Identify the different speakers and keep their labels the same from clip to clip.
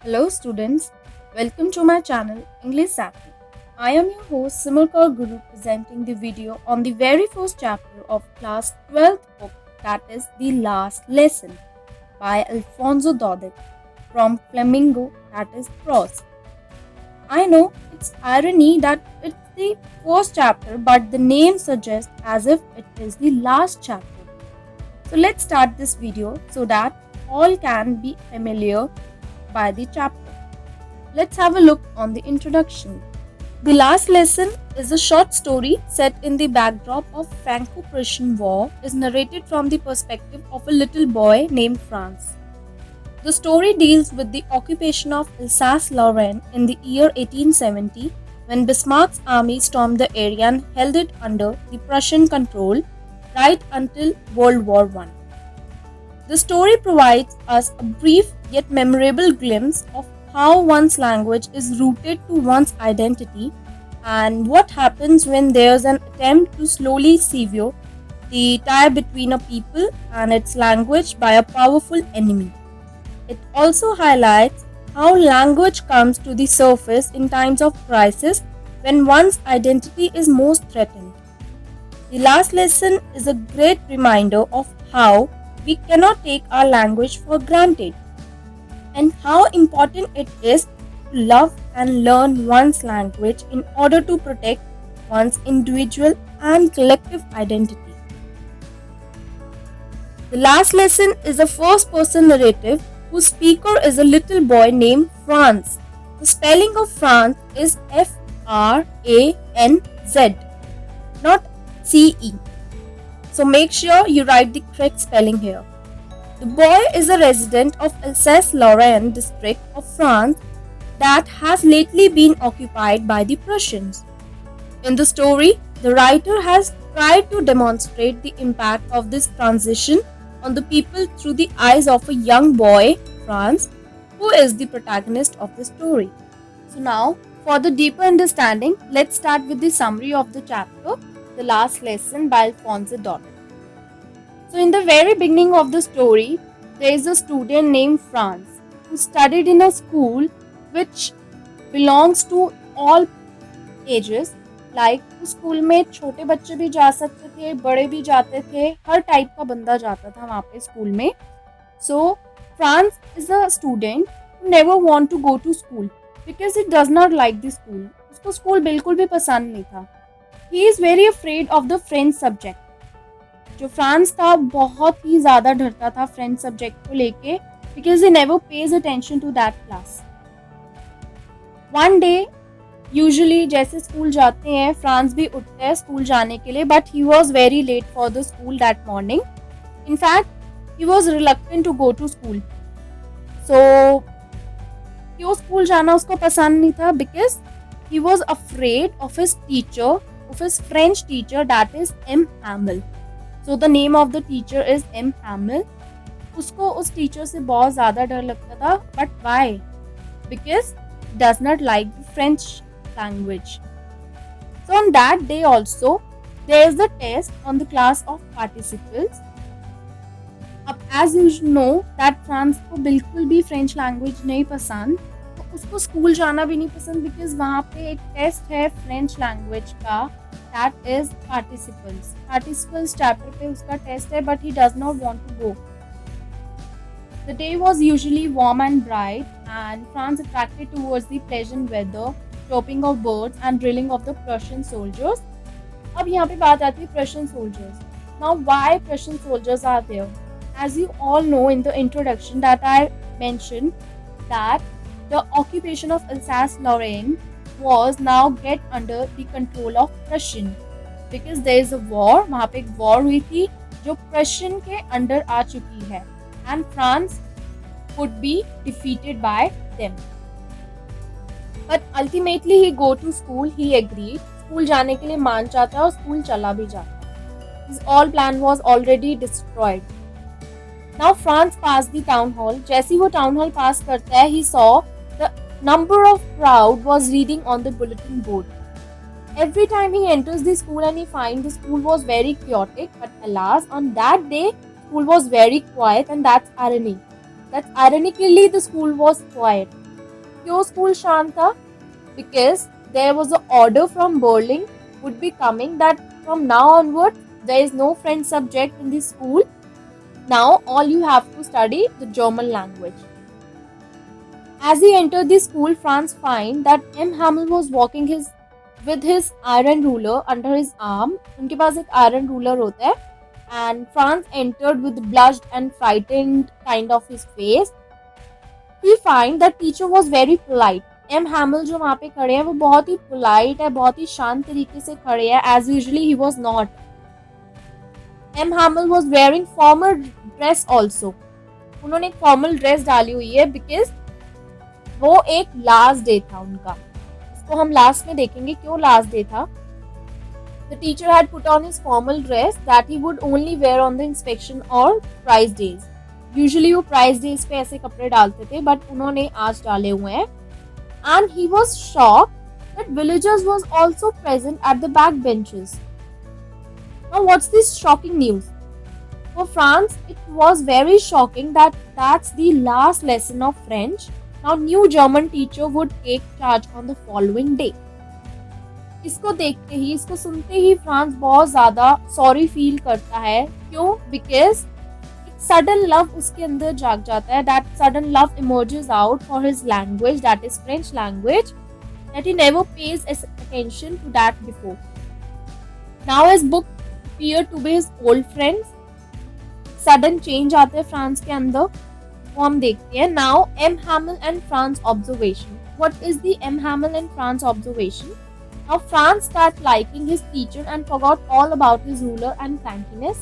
Speaker 1: Hello students, welcome to my channel English Sappy. I am your host Simarkar Guru presenting the video on the very first chapter of class 12th book, that is The Last Lesson by Alfonso Dodek from Flamingo, that is Prose. I know it's irony that it's the first chapter, but the name suggests as if it is the last chapter. So let's start this video so that all can be familiar by the chapter. Let's have a look on the introduction. The Last Lesson is a short story set in the backdrop of Franco-Prussian War, is narrated from the perspective of a little boy named Franz. The story deals with the occupation of Alsace-Lorraine in the year 1870 when Bismarck's army stormed the area and held it under the Prussian control right until World War I. The story provides us a brief yet memorable glimpse of how one's language is rooted to one's identity and what happens when there's an attempt to slowly sever the tie between a people and its language by a powerful enemy. It also highlights how language comes to the surface in times of crisis when one's identity is most threatened. The Last Lesson is a great reminder of how we cannot take our language for granted and how important it is to love and learn one's language in order to protect one's individual and collective identity. The Last Lesson is a first-person narrative whose speaker is a little boy named Franz. The spelling of Franz is F-R-A-N-Z, not C-E. So make sure you write the correct spelling here. The boy is a resident of Alsace-Lorraine district of France that has lately been occupied by the Prussians. In the story, the writer has tried to demonstrate the impact of this transition on the people through the eyes of a young boy, Franz, who is the protagonist of the story. So now, for the deeper understanding, let's start with the summary of the chapter, The Last Lesson by Alfonso Dodek. So in the very beginning of the story, there is a student named Franz who studied in a school which belongs to all ages. Like उस school में छोटे बच्चे भी जा सकते थे, बड़े भी जाते थे, हर टाइप का बंदा जाता था वहाँ पे स्कूल में. So Franz is a student who never want to go to school because he does not like the school. उसको स्कूल बिल्कुल भी पसंद नहीं था. He is very afraid of the French subject. जो फ्रांस था बहुत ही ज़्यादा डरता था फ्रेंच सब्जेक्ट को लेके because he never pays attention to that class. One day, usually जैसे स्कूल जाते हैं फ्रांस भी उठता है स्कूल जाने के लिए, but he was very late for the school that morning. In fact, he was reluctant to go to school. So क्यों स्कूल जाना उसको पसंद नहीं था because he was afraid of his teacher, of his French teacher, that is M. Hamel. So the name of the teacher is M. Hamel. उसको उस teacher से बहुत ज़्यादा डर लगता था. But why? Because he does not like the French language. So on that day also, there is the test on the class of participles. अब as you know that France को बिल्कुल भी फ्रेंच लैंग्वेज नहीं पसंद, तो उसको school जाना भी नहीं पसंद बिकॉज वहाँ पे एक टेस्ट है फ्रेंच लैंग्वेज का, that is participles. Participles chapter पे उसका टेस्ट है, but he does not want to go. The day was usually warm and bright, and Franz attracted towards the pleasant weather, chirping of birds and drilling of the Prussian soldiers. अब यहाँ पे बात आती है Prussian soldiers. Now why Prussian soldiers are there? As you all know in the introduction that I mentioned that the occupation of Alsace-Lorraine was now get under the control of Prussian because there is a war. वहाँ पे एक war हुई थी जो Prussian के under आ चुकी है and France would be defeated by them. But ultimately he go to school. He agreed. School जाने के लिए मान जाता है और स्कूल चला भी जाता है. His all plan was already destroyed. Now Franz passed the town hall. जैसे वो town hall pass करता है, he saw the number of crowd was reading on the bulletin board. Every time he enters the school and he finds the school was very chaotic, but alas, on that day, school was very quiet, and that's irony. That ironically the school was quiet. क्यों school शांत था? Because there was an order from Berlin would be coming that from now onward there is no French subject in the school. Now all you have to study the German language. As he entered the school, Franz find that M. Hamel was walking with his iron ruler under his arm. उनके पास एक iron ruler होता है. And Franz entered with blushed and frightened kind of his face. He find that teacher was very polite. M. Hamel जो वहाँ पे खड़े हैं वो बहुत ही polite है, बहुत ही शांत तरीके से खड़े हैं. As usually he was not. M. Hamel was wearing formal dress also. उन्होंने एक formal dress डाली हुई है because वो एक लास्ट डे था उनका. इसको हम लास्ट में देखेंगे क्यों लास्ट डे था. The teacher had put on his formal dress that he would only wear on the inspection or prize days. Usually वो prize days पे ऐसे कपड़े डालते थे but उन्होंने आज डाले हुए हैं. And he was shocked that villagers was also present at the back benches. Now what's this shocking news? For Franz, it was very shocking that that's the last lesson of French. Now new German teacher would take charge on the following day. इसको देखते ही, इसको सुनते ही France बहुत ज्यादा sorry feel करता है. क्यों? Because एक सडन लव उसके अंदर जाग जाता है. That sudden love emerges out for his language, that is French language, that he never pays attention to that before. Now his book appear to be his old friends. Sudden change आते हैं Franz के अंदर, वो हम देखते हैं. Now M Hamel and Franz observation. What is the M Hamel and Franz observation? Now Franz started liking his teacher and forgot all about his ruler and crankiness.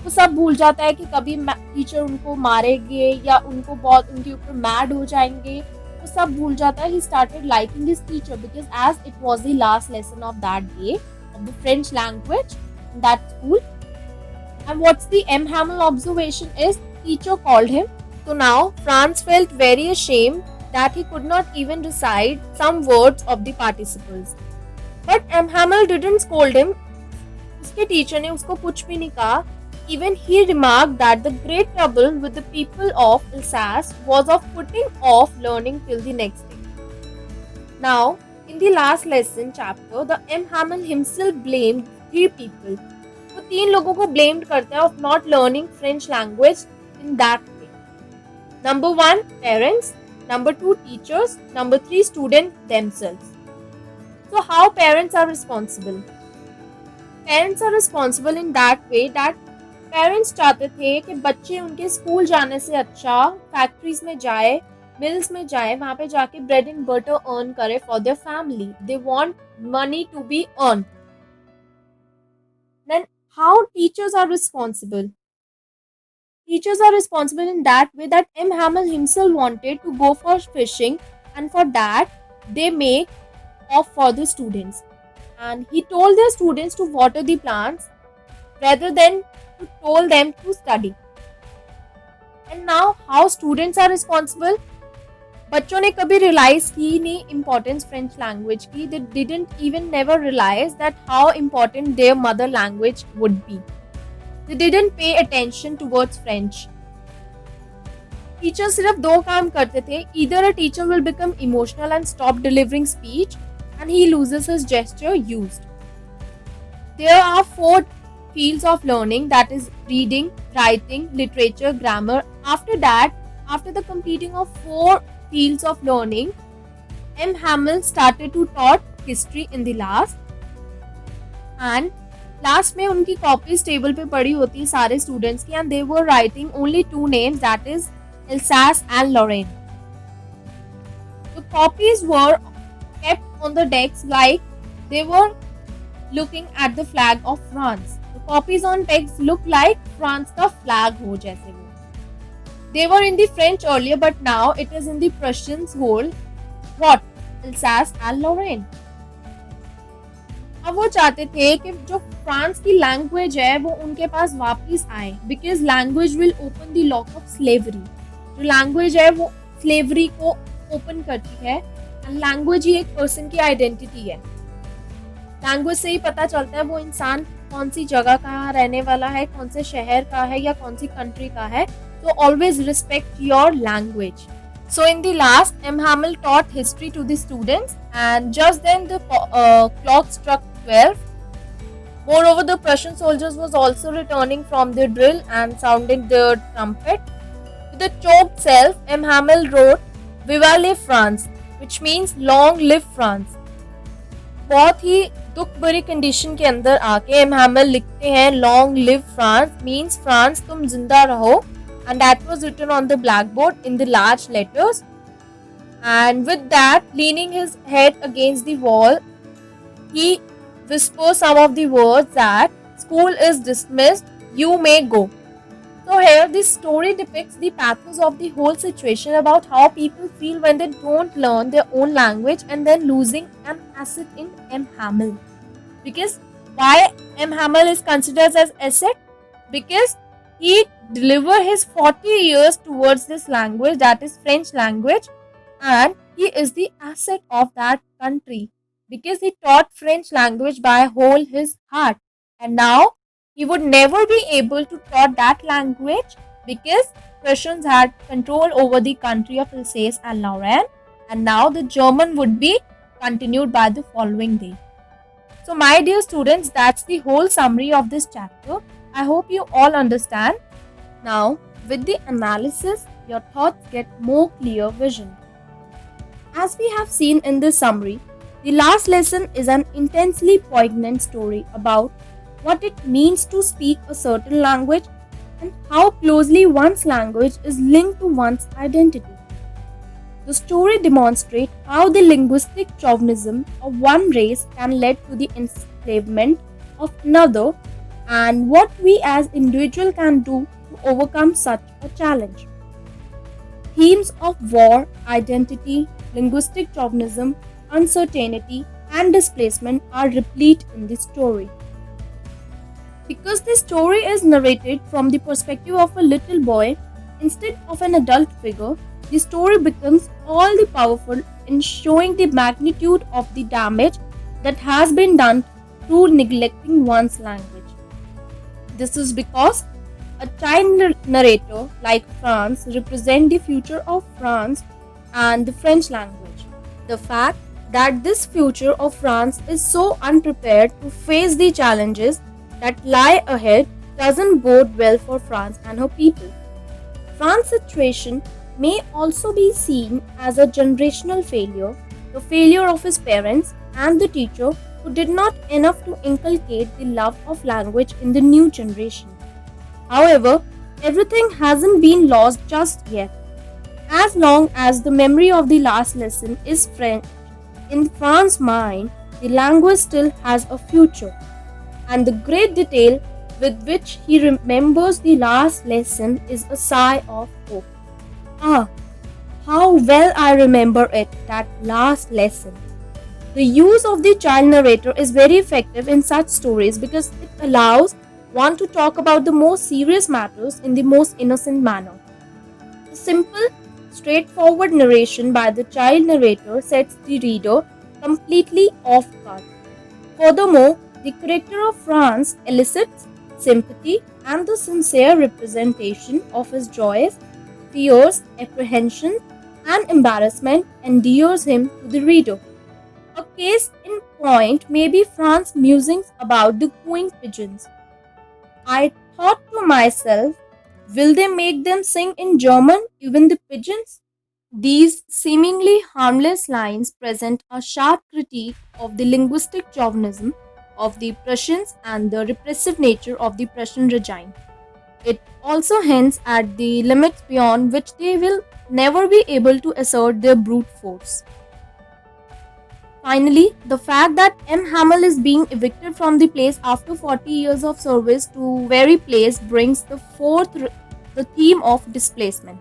Speaker 1: वो सब भूल जाता है कि कभी टीचर उनको मारेंगे या उनको बहुत उनके ऊपर मैड हो जाएंगे. वो सब भूल जाता है. He started liking his teacher because as it was the last lesson of that day of the French language in that school. And what's the M. Hamel observation is teacher called him. So now Franz felt very ashamed that he could not even recite some words of the participles. But M. Hamel didn't scold him. उसके teacher ने उसको कुछ भी नहीं कहा. Even he remarked that the great trouble with the people of Alsace was of putting off learning till the next day. Now, in the last lesson chapter, the M. Hamel himself blamed 3 people. वो 3 लोगों को blamed करता है of not learning French language in that way. Number 1, parents. Number 2, teachers. Number 3, students themselves. So how parents are responsible? Parents are responsible in that way that parents चाहते थे कि बच्चे उनके स्कूल जाने से अच्छा फैक्ट्रीज में जाए, मिल्स में जाए, वहाँ पे जाके ब्रेड एंड बटर अर्न करे for their family. They want money to be earned. Then how teachers are responsible? Teachers are responsible in that way that M. Hamel himself wanted to go for fishing, and for that they make off for the students, and he told their students to water the plants rather than to told them to study. And now how students are responsible? बच्चों ने कभी realize की नहीं importance French language की. They didn't even never realize that how important their mother language would be. They didn't pay attention towards French. Teachers सिर्फ 2 काम करते थे. Either a teacher will become emotional and stop delivering speech, and he loses his gesture used. There are 4 fields of learning, that is reading, writing, literature, grammar. After that, after the completing of 4 fields of learning, M. Hamel started to taught history in the last. And last में उनकी copies table पे पड़ी होती है सारे students की, and they were writing only 2 names, that is Alsace and Lorraine. The copies were kept on the decks like they were looking at the flag of France. The copies on decks look like France का flag हो जैसे वो. They were in the French earlier, but now it is in the Prussians whole. What? Alsace and Lorraine. अब वो चाहते थे कि जो फ्रांस की लैंग्वेज है वो उनके पास वापस आए, because language will open the lock of slavery. जो लैंग्वेज है वो स्लेवरी को ओपन करती है, एंड लैंग्वेज ही एक पर्सन की आइडेंटिटी है. लैंग्वेज से ही पता चलता है वो इंसान कौन सी जगह का रहने वाला है, कौन से शहर का है या कौन सी कंट्री का है. तो always respect your language. So in the last, M. Hamel taught history to the students, and just then the clock struck 12. Moreover, the Prussian soldiers was also returning from their drill and sounding their trumpet. With a choked self, M. Hamel wrote "Viva la France," which means "Long live France." बहुत ही दुख भरी condition के अंदर आके M हैमल लिखते हैं "Long live France" means France तुम जिंदा रहो, and that was written on the blackboard in the large letters. And with that, leaning his head against the wall, he whispers some of the words that "School is dismissed, you may go." So here this story depicts the pathos of the whole situation about how people feel when they don't learn their own language and then losing an asset in M. Hamel. Because why M. Hamel is considered as asset? Because he delivered his 40 years towards this language, that is French language, and he is the asset of that country because he taught French language by whole his heart, and now he would never be able to taught that language because Prussians had control over the country of Alsace and Lorraine, and now the German would be continued by the following day. So my dear students, that's the whole summary of this chapter. I hope you all understand. Now with the analysis, your thoughts get more clear vision. As we have seen in this summary, the last lesson is an intensely poignant story about what it means to speak a certain language and how closely one's language is linked to one's identity. The story demonstrates how the linguistic chauvinism of one race can lead to the enslavement of another and what we as individuals can do to overcome such a challenge. Themes of war, identity, linguistic chauvinism, uncertainty, and displacement are replete in the story. Because the story is narrated from the perspective of a little boy instead of an adult figure, the story becomes all the powerful in showing the magnitude of the damage that has been done through neglecting one's language. This is because a child narrator like France represents the future of France and the French language. The fact that this future of France is so unprepared to face the challenges that lie ahead doesn't bode well for France and her people. France's situation may also be seen as a generational failure, the failure of his parents and the teacher who did not enough to inculcate the love of language in the new generation. However, everything hasn't been lost just yet. As long as the memory of the last lesson is French, in France's mind, the language still has a future. And the great detail with which he remembers the last lesson is a sigh of hope. Ah, how well I remember it, that last lesson. The use of the child narrator is very effective in such stories because it allows one to talk about the most serious matters in the most innocent manner. The simple, straightforward narration by the child narrator sets the reader completely off guard. Furthermore, the character of France elicits sympathy and the sincere representation of his joys, fears, apprehension, and embarrassment endears him to the reader. A case in point may be France's musings about the cooing pigeons. I thought to myself, will they make them sing in German, even the pigeons? These seemingly harmless lines present a sharp critique of the linguistic chauvinism of the Prussians and the repressive nature of the Prussian regime. It also hints at the limits beyond which they will never be able to assert their brute force. Finally, the fact that M. Hamel is being evicted from the place after 40 years of service to very place brings the theme of displacement.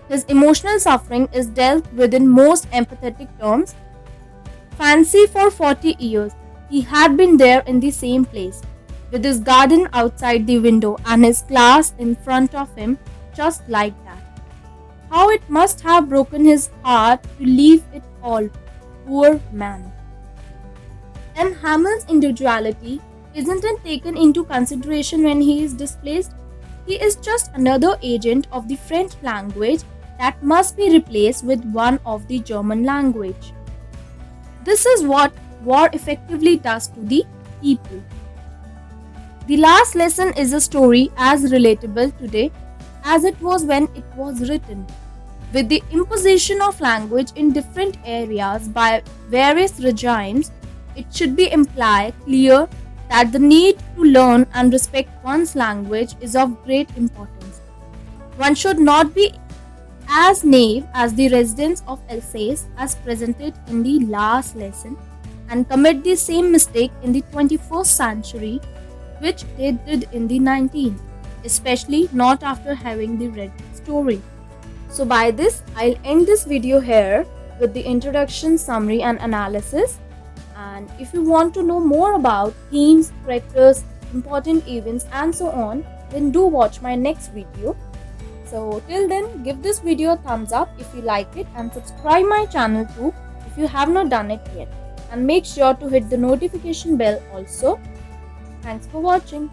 Speaker 1: His emotional suffering is dealt with in most empathetic terms. Fancy for 40 years, he had been there in the same place, with his garden outside the window and his class in front of him, just like that. How it must have broken his heart to leave it all, poor man. M. Hamel's individuality isn't taken into consideration when he is displaced. He is just another agent of the French language that must be replaced with one of the German language. This is what war effectively does to the people. The last lesson is a story as relatable today as it was when it was written. With the imposition of language in different areas by various regimes, it should be implied clear that the need to learn and respect one's language is of great importance. One should not be as naive as the residents of Alsace as presented in the last lesson and commit the same mistake in the 21st century which they did in the 19th, especially not after having the read story. So by this, I'll end this video here with the introduction, summary and analysis. And if you want to know more about themes, characters, important events and so on, then do watch my next video. So till then, give this video a thumbs up if you like it and subscribe my channel too if you have not done it yet. And make sure to hit the notification bell also. Thanks for watching.